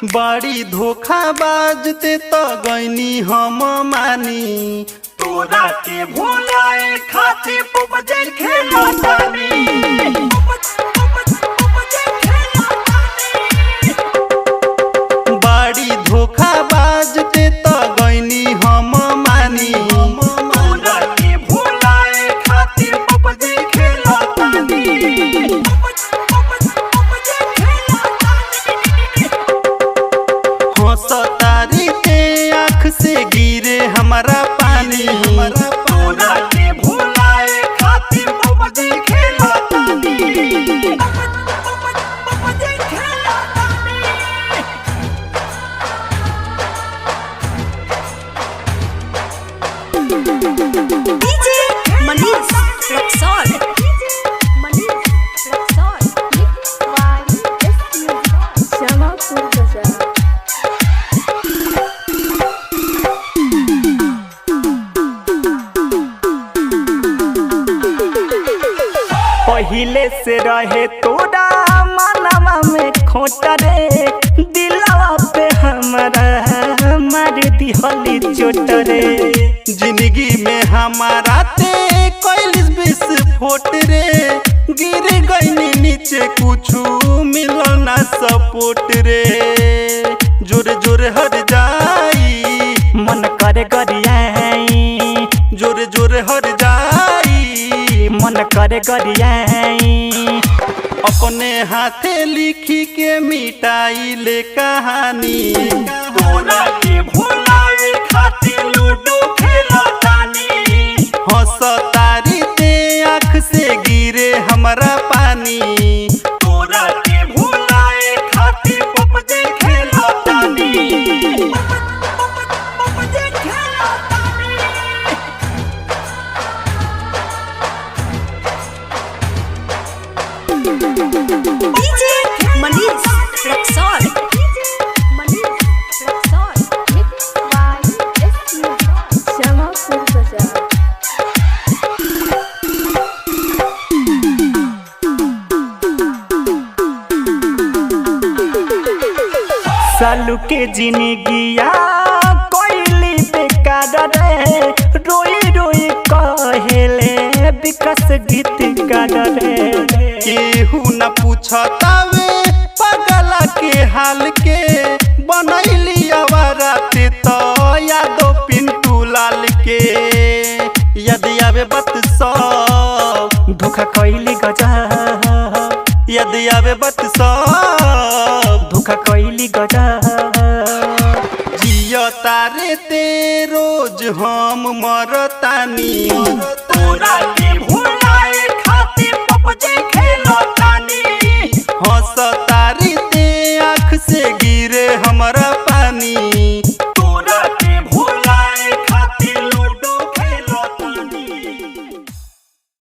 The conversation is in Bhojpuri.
बड़ी धोखा बाजते तो गईनी हम मानी तोरा के भुलाए खातिर पबजी खेलतानी बड़ी धोखा बाजते तो गईनी हम मानी तोरा के भुलाए खातिर पबजी खेलतानी हंसतारी के आँख से गिरे हमारा पानी तोरा के भुलाए खातिर PUBG खेलतानी DJ Manish Rexall. Shamapur Bazaar. पहिले से रहे तोरा मनवा में खोट रे दिलवा पे हमारा मार दिहली चोट रे जिंदगी में हमारा ते कोई विस्फोट रे गिर गईनी नीचे कुछू मिलो ना सपोर्ट रे जोर जोर हर जाई मन करे गरियाई जोर जोर हर जाई मन करे गरियाई अपने हाथे लिखी के मिटाई ले कहानी तोरा के भुलावे खातिर लूडो खेलतानी हंसतारी ते आँख से गिरे हमारा पानी तोरा के भुलाए खातिर PUBG खेलतानी DJ Manish Rexall. Shamapur Bazaar. सालू के जिंदगिया कोइली बेकार रे रोई रोई कहेले विकास गीतकार रे केहू न पूछतावे पगला के हाल के बनैली आवाराते तो यादो पिंटू लाल के यदि आवे बत सब धोखा कइली गजब यदि आवे बत सब धोखा कइली गजब जियो तारे ते रोज हम मरतानी तोरा के भुलाए खातिर पबजी खेलतानी हंसता